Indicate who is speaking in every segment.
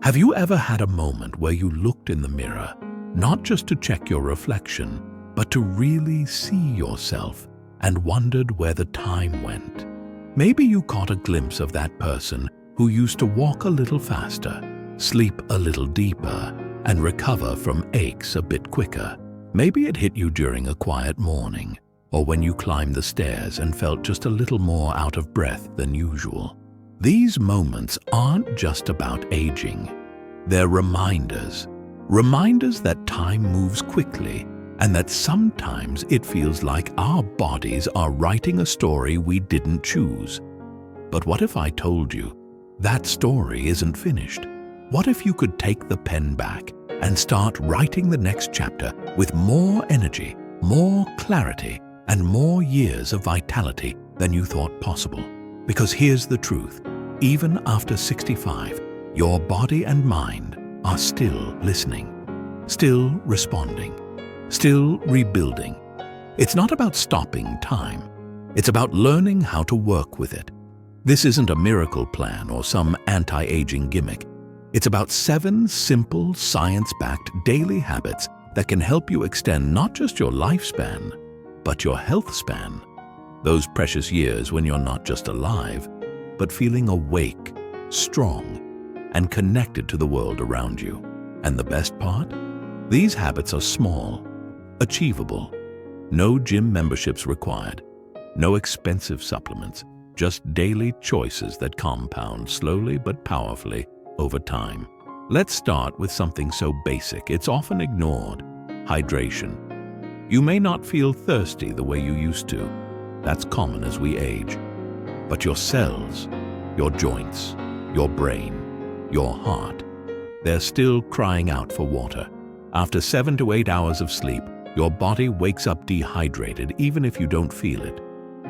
Speaker 1: Have you ever had a moment where you looked in the mirror, not just to check your reflection, but to really see yourself and wondered where the time went? Maybe you caught a glimpse of that person who used to walk a little faster, sleep a little deeper, and recover from aches a bit quicker. Maybe it hit you during a quiet morning, or when you climbed the stairs and felt just a little more out of breath than usual. These moments aren't just about aging. They're reminders that time moves quickly and that sometimes it feels like our bodies are writing a story we didn't choose. But what if I told you that story isn't finished? What if you could take the pen back and start writing the next chapter with more energy, more clarity, and more years of vitality than you thought possible? Because here's the truth. Even after 65, your body and mind are still listening, still responding, still rebuilding. It's not about stopping time. It's about learning how to work with it. This isn't a miracle plan or some anti-aging gimmick. It's about 7 simple, science-backed daily habits that can help you extend not just your lifespan, but your health span. Those precious years when you're not just alive, but feeling awake, strong, and connected to the world around you. And the best part? These habits are small, achievable. No gym memberships required, no expensive supplements, just daily choices that compound slowly but powerfully over time. Let's start with something so basic it's often ignored: hydration. You may not feel thirsty the way you used to. That's common as we age. But your cells, your joints, your brain, your heart, they're still crying out for water. After 7 to 8 hours of sleep, your body wakes up dehydrated even if you don't feel it.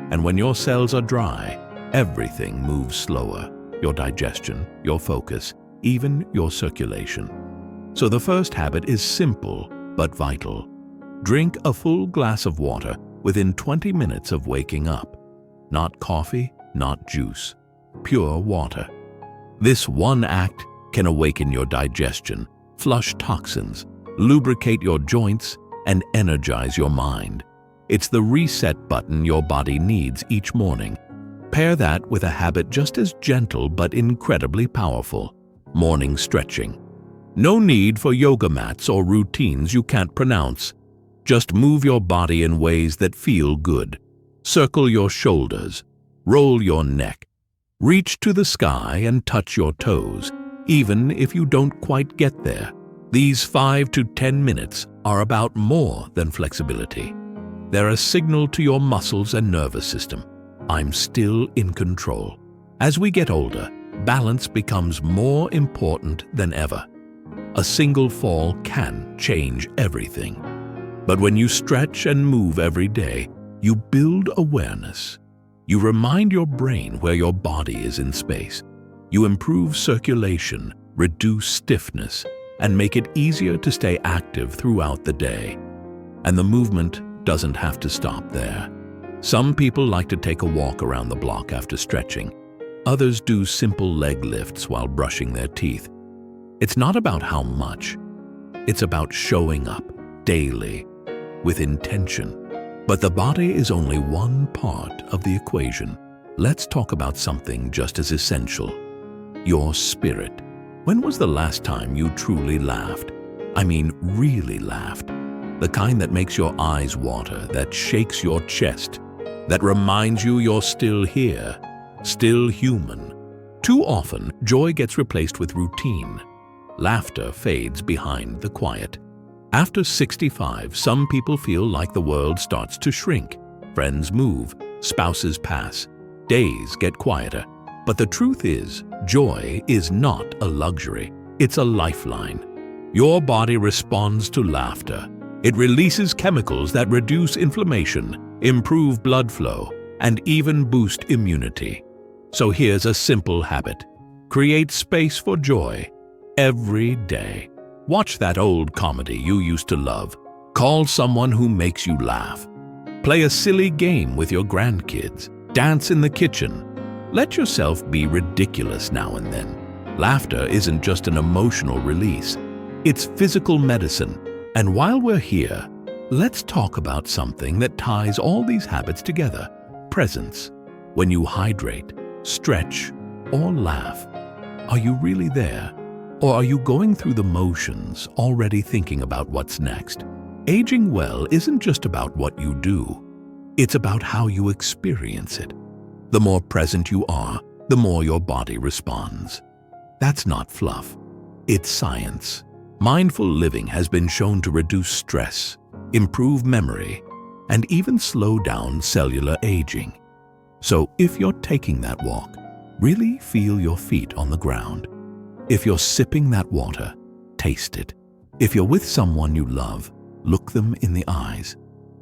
Speaker 1: And when your cells are dry, everything moves slower. Your digestion, your focus, even your circulation. So the first habit is simple but vital. Drink a full glass of water within 20 minutes of waking up. Not coffee, not juice, pure water. This one act can awaken your digestion, flush toxins, lubricate your joints, and energize your mind. It's the reset button your body needs each morning. Pair that with a habit just as gentle but incredibly powerful: morning stretching. No need for yoga mats or routines you can't pronounce. Just move your body in ways that feel good. Circle your shoulders, roll your neck, reach to the sky and touch your toes, even if you don't quite get there. These 5 to 10 minutes are about more than flexibility. They're a signal to your muscles and nervous system: I'm still in control. As we get older, balance becomes more important than ever. A single fall can change everything. But when you stretch and move every day, you build awareness. You remind your brain where your body is in space. You improve circulation, reduce stiffness, and make it easier to stay active throughout the day. And the movement doesn't have to stop there. Some people like to take a walk around the block after stretching. Others do simple leg lifts while brushing their teeth. It's not about how much. It's about showing up daily with intention. But the body is only one part of the equation. Let's talk about something just as essential: your spirit. When was the last time you truly laughed? I mean, really laughed. The kind that makes your eyes water, that shakes your chest, that reminds you you're still here, still human. Too often, joy gets replaced with routine. Laughter fades behind the quiet. After 65, some people feel like the world starts to shrink. Friends move, spouses pass, days get quieter. But the truth is, joy is not a luxury, it's a lifeline. Your body responds to laughter. It releases chemicals that reduce inflammation, improve blood flow, and even boost immunity. So here's a simple habit: create space for joy every day. Watch that old comedy you used to love. Call someone who makes you laugh. Play a silly game with your grandkids. Dance in the kitchen. Let yourself be ridiculous now and then. Laughter isn't just an emotional release, it's physical medicine. And while we're here, let's talk about something that ties all these habits together: presence. When you hydrate, stretch, or laugh, are you really there? Or are you going through the motions, already thinking about what's next? Aging well isn't just about what you do, it's about how you experience it. The more present you are, the more your body responds. That's not fluff, it's science. Mindful living has been shown to reduce stress, improve memory, and even slow down cellular aging. So if you're taking that walk, really feel your feet on the ground. If you're sipping that water, taste it. If you're with someone you love, look them in the eyes.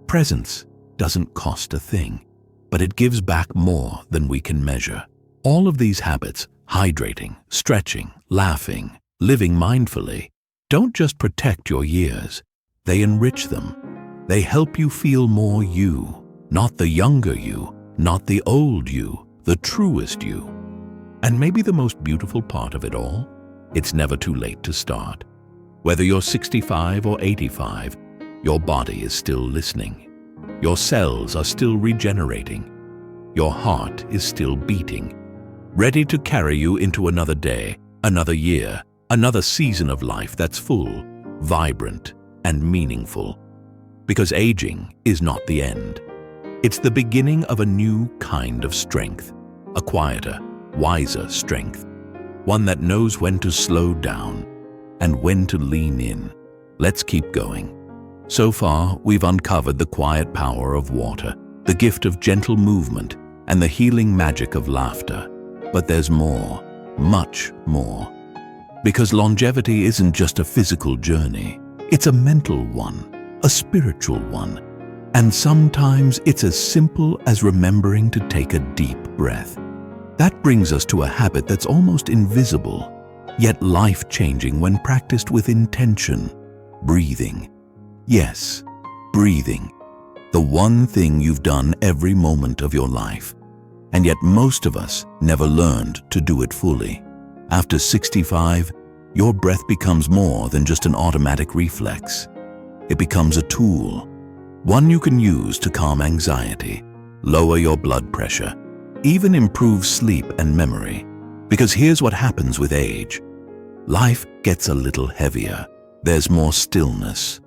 Speaker 1: Presence doesn't cost a thing, but it gives back more than we can measure. All of these habits, hydrating, stretching, laughing, living mindfully, don't just protect your years, they enrich them. They help you feel more you, not the younger you, not the old you, the truest you. And maybe the most beautiful part of it all, it's never too late to start. Whether you're 65 or 85, your body is still listening. Your cells are still regenerating. Your heart is still beating, ready to carry you into another day, another year, another season of life that's full, vibrant, and meaningful. Because aging is not the end. It's the beginning of a new kind of strength, a quieter, wiser strength, one that knows when to slow down and when to lean in. Let's keep going. So far, we've uncovered the quiet power of water, the gift of gentle movement, and the healing magic of laughter. But there's more, much more. Because longevity isn't just a physical journey, it's a mental one, a spiritual one. And sometimes it's as simple as remembering to take a deep breath. That brings us to a habit that's almost invisible, yet life-changing when practiced with intention: breathing. Yes, breathing. The one thing you've done every moment of your life. And yet most of us never learned to do it fully. After 65, your breath becomes more than just an automatic reflex. It becomes a tool, one you can use to calm anxiety, lower your blood pressure, even improve sleep and memory. Because here's what happens with age. Life gets a little heavier. There's more stillness,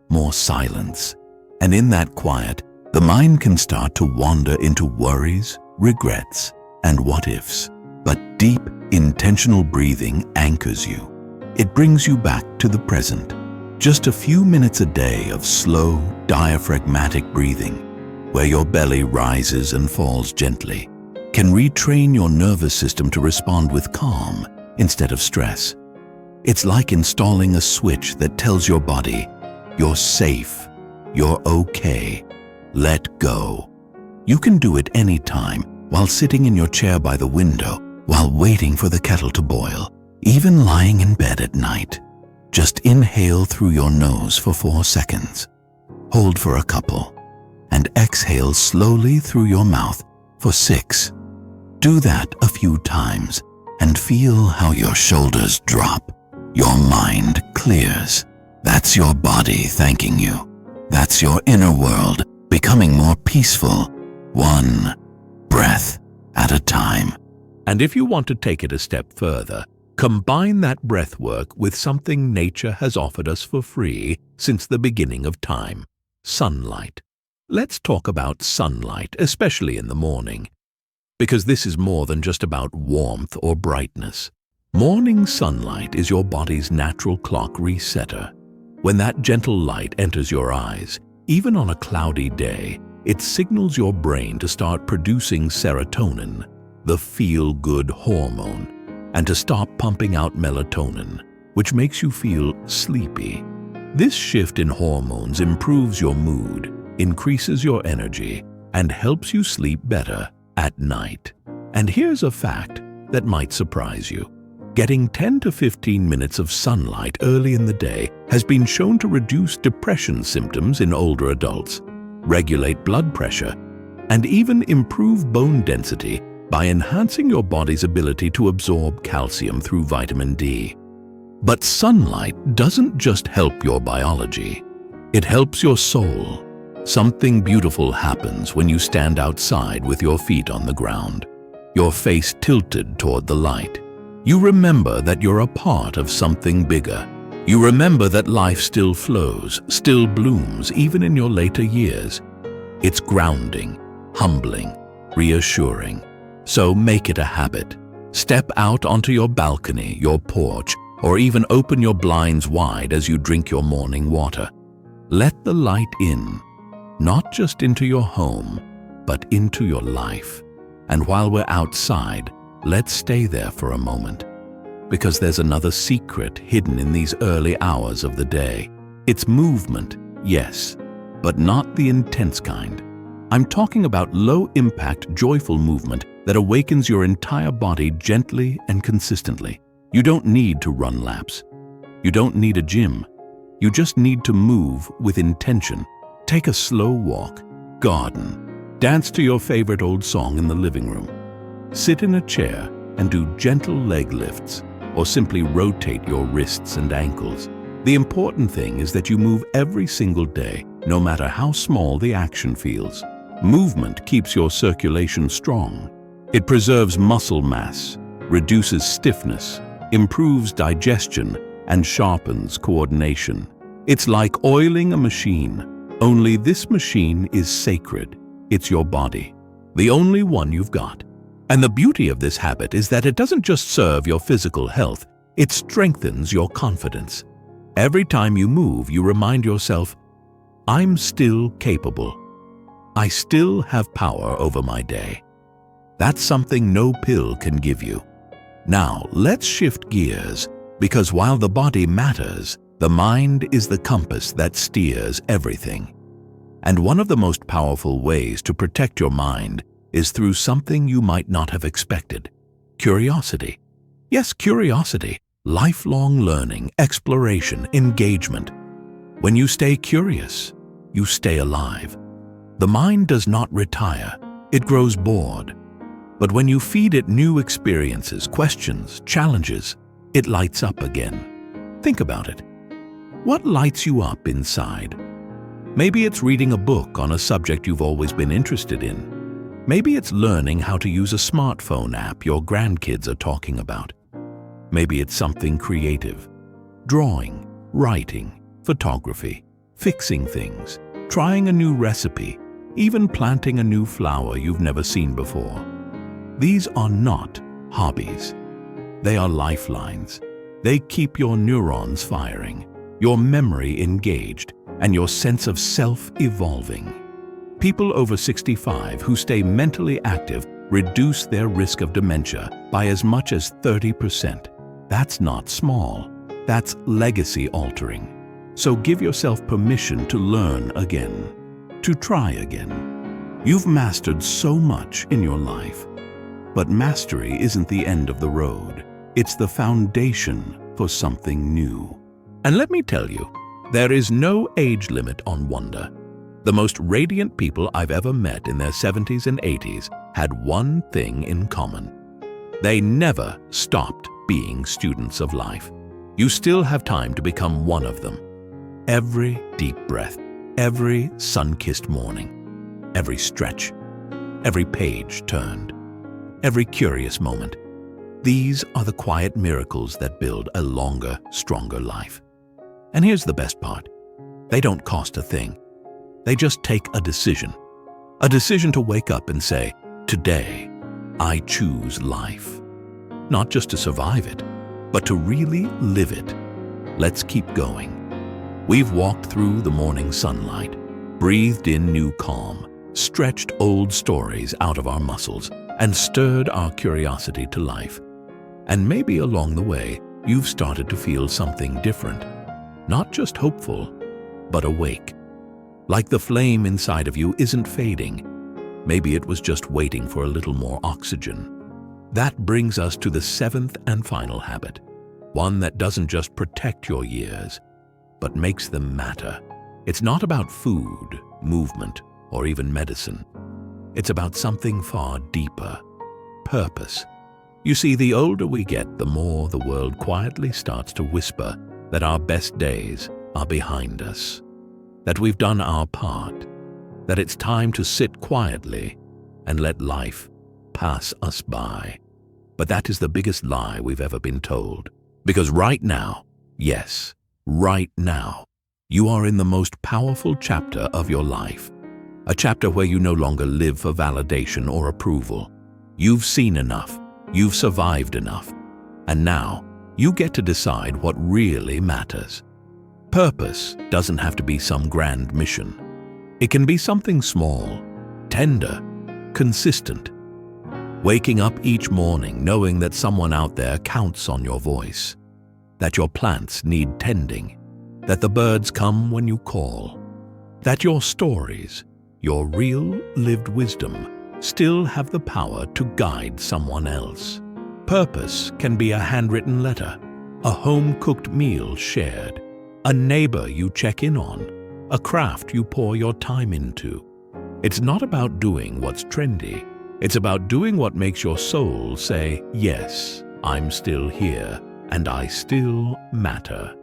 Speaker 1: more silence. And in that quiet, the mind can start to wander into worries, regrets, and what-ifs. But deep, intentional breathing anchors you. It brings you back to the present. Just a few minutes a day of slow, diaphragmatic breathing, where your belly rises and falls gently, can retrain your nervous system to respond with calm instead of stress. It's like installing a switch that tells your body, you're safe, you're okay, let go. You can do it anytime, while sitting in your chair by the window, while waiting for the kettle to boil, even lying in bed at night. Just inhale through your nose for 4 seconds, hold for a couple, and exhale slowly through your mouth for 6. Do that a few times and feel how your shoulders drop. Your mind clears. That's your body thanking you. That's your inner world becoming more peaceful, one breath at a time. And if you want to take it a step further, combine that breath work with something nature has offered us for free since the beginning of time: sunlight. Let's talk about sunlight, especially in the morning. Because this is more than just about warmth or brightness. Morning sunlight is your body's natural clock resetter. When that gentle light enters your eyes, even on a cloudy day, it signals your brain to start producing serotonin, the feel-good hormone, and to stop pumping out melatonin, which makes you feel sleepy. This shift in hormones improves your mood, increases your energy, and helps you sleep better at night. And here's a fact that might surprise you. Getting 10 to 15 minutes of sunlight early in the day has been shown to reduce depression symptoms in older adults, regulate blood pressure, and even improve bone density by enhancing your body's ability to absorb calcium through vitamin D. But sunlight doesn't just help your biology. It helps your soul. Something beautiful happens when you stand outside with your feet on the ground, your face tilted toward the light. You remember that you're a part of something bigger. You remember that life still flows, still blooms, even in your later years. It's grounding, humbling, reassuring. So make it a habit. Step out onto your balcony, your porch, or even open your blinds wide as you drink your morning water. Let the light in, not just into your home, but into your life. And while we're outside, let's stay there for a moment. Because there's another secret hidden in these early hours of the day. It's movement, yes, but not the intense kind. I'm talking about low-impact, joyful movement that awakens your entire body gently and consistently. You don't need to run laps. You don't need a gym. You just need to move with intention. Take a slow walk, garden, dance to your favorite old song in the living room. Sit in a chair and do gentle leg lifts, or simply rotate your wrists and ankles. The important thing is that you move every single day, no matter how small the action feels. Movement keeps your circulation strong. It preserves muscle mass, reduces stiffness, improves digestion, and sharpens coordination. It's like oiling a machine, only this machine is sacred. It's your body, the only one you've got. And the beauty of this habit is that it doesn't just serve your physical health, it strengthens your confidence. Every time you move, you remind yourself, I'm still capable. I still have power over my day. That's something no pill can give you. Now, let's shift gears, because while the body matters, the mind is the compass that steers everything. And one of the most powerful ways to protect your mind is through something you might not have expected: curiosity. Yes, curiosity, lifelong learning, exploration, engagement. When you stay curious, you stay alive. The mind does not retire, it grows bored. But when you feed it new experiences, questions, challenges, it lights up again. Think about it. What lights you up inside? Maybe it's reading a book on a subject you've always been interested in. Maybe it's learning how to use a smartphone app your grandkids are talking about. Maybe it's something creative: drawing, writing, photography, fixing things, trying a new recipe, even planting a new flower you've never seen before. These are not hobbies. They are lifelines. They keep your neurons firing, your memory engaged, and your sense of self evolving. People over 65 who stay mentally active reduce their risk of dementia by as much as 30%. That's not small. That's legacy altering. So give yourself permission to learn again, to try again. You've mastered so much in your life. But mastery isn't the end of the road. It's the foundation for something new. And let me tell you, there is no age limit on wonder. The most radiant people I've ever met in their 70s and 80s had one thing in common. They never stopped being students of life. You still have time to become one of them. Every deep breath, every sun-kissed morning, every stretch, every page turned, every curious moment. These are the quiet miracles that build a longer, stronger life. And here's the best part. They don't cost a thing. They just take a decision. A decision to wake up and say, today, I choose life. Not just to survive it, but to really live it. Let's keep going. We've walked through the morning sunlight, breathed in new calm, stretched old stories out of our muscles, and stirred our curiosity to life. And maybe along the way, you've started to feel something different. Not just hopeful, but awake. Like the flame inside of you isn't fading. Maybe it was just waiting for a little more oxygen. That brings us to the seventh and final habit, one that doesn't just protect your years, but makes them matter. It's not about food, movement, or even medicine. It's about something far deeper. purpose. You see, the older we get, the more the world quietly starts to whisper that our best days are behind us, that we've done our part, that it's time to sit quietly and let life pass us by. But that is the biggest lie we've ever been told. Because right now, yes, right now, you are in the most powerful chapter of your life. A chapter where you no longer live for validation or approval. You've seen enough, you've survived enough, and now you get to decide what really matters. Purpose doesn't have to be some grand mission. It can be something small, tender, consistent. Waking up each morning knowing that someone out there counts on your voice, that your plants need tending, that the birds come when you call, that your stories, your real lived wisdom, still have the power to guide someone else. Purpose can be a handwritten letter, a home-cooked meal shared, a neighbor you check in on, a craft you pour your time into. It's not about doing what's trendy. It's about doing what makes your soul say, yes, I'm still here, and I still matter.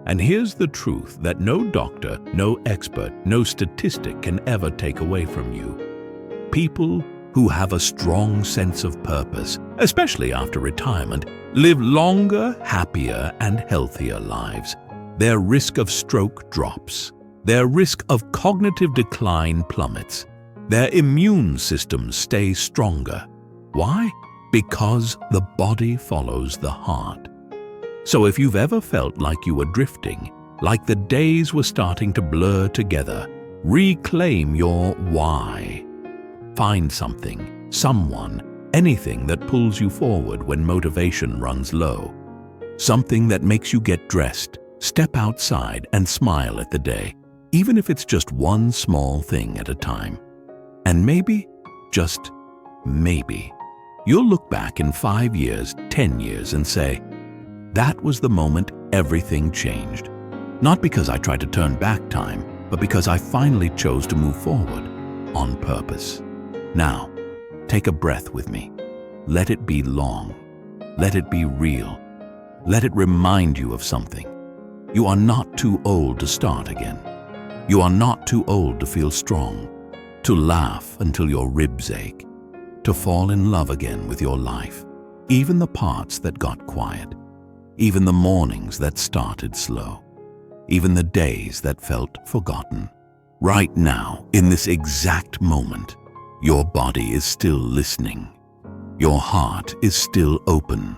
Speaker 1: And here's the truth that no doctor, no expert, no statistic can ever take away from you. People who have a strong sense of purpose, especially after retirement, live longer, happier, and healthier lives. Their risk of stroke drops. Their risk of cognitive decline plummets. Their immune systems stay stronger. Why? Because the body follows the heart. So if you've ever felt like you were drifting, like the days were starting to blur together, reclaim your why. Find something, someone, anything that pulls you forward when motivation runs low. Something that makes you get dressed, step outside and smile at the day, even if it's just one small thing at a time. And maybe, just maybe, you'll look back in 5 years, 10 years and say, that was the moment everything changed. Not because I tried to turn back time, but because I finally chose to move forward on purpose. Now, take a breath with me. Let it be long. Let it be real. Let it remind you of something. You are not too old to start again. You are not too old to feel strong, to laugh until your ribs ache, to fall in love again with your life, even the parts that got quiet, even the mornings that started slow, even the days that felt forgotten. Right now, in this exact moment, your body is still listening, your heart is still open,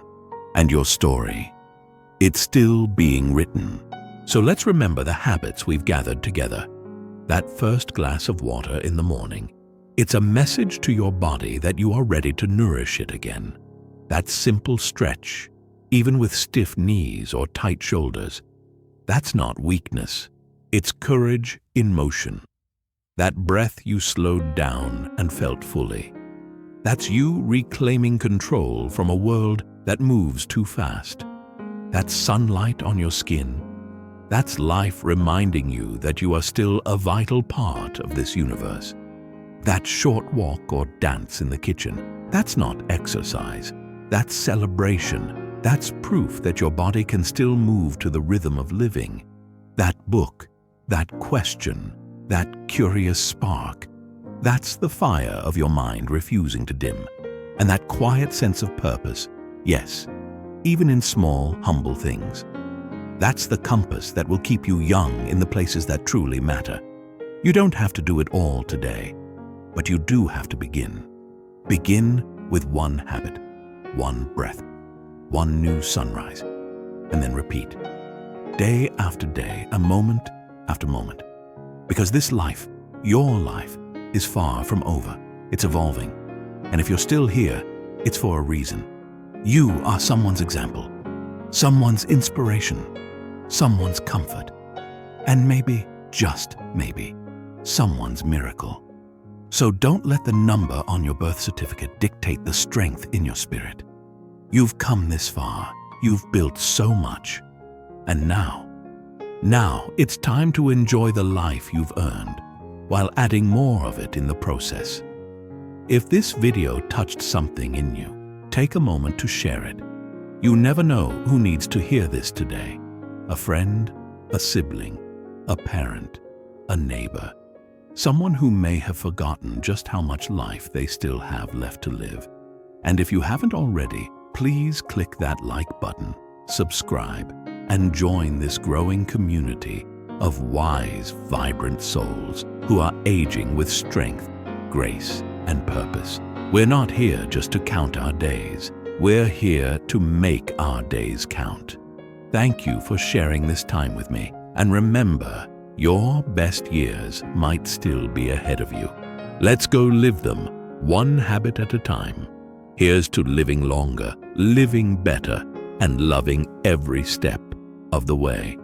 Speaker 1: and your story, it's still being written. So let's remember the habits we've gathered together. That first glass of water in the morning, it's a message to your body that you are ready to nourish it again. That simple stretch, even with stiff knees or tight shoulders, that's not weakness, it's courage in motion. That breath you slowed down and felt fully. That's you reclaiming control from a world that moves too fast. That sunlight on your skin, that's life reminding you that you are still a vital part of this universe. That short walk or dance in the kitchen, that's not exercise, that's celebration. That's proof that your body can still move to the rhythm of living. That book, that question, that curious spark, that's the fire of your mind refusing to dim. And that quiet sense of purpose, yes, even in small, humble things. That's the compass that will keep you young in the places that truly matter. You don't have to do it all today, but you do have to begin. Begin with one habit, one breath, one new sunrise, and then repeat. Day after day, a moment after moment. Because this life, your life, is far from over. It's evolving. And if you're still here, it's for a reason. You are someone's example, someone's inspiration, someone's comfort, and maybe, just maybe, someone's miracle. So don't let the number on your birth certificate dictate the strength in your spirit. You've come this far, you've built so much, and now it's time to enjoy the life you've earned, while adding more of it in the process. If this video touched something in you, take a moment to share it. You never know who needs to hear this today. A friend, a sibling, a parent, a neighbor. Someone who may have forgotten just how much life they still have left to live. And if you haven't already, please click that like button, subscribe, and join this growing community of wise, vibrant souls who are aging with strength, grace, and purpose. We're not here just to count our days. We're here to make our days count. Thank you for sharing this time with me. And remember, your best years might still be ahead of you. Let's go live them, one habit at a time. Here's to living longer, living better, and loving every step of the way.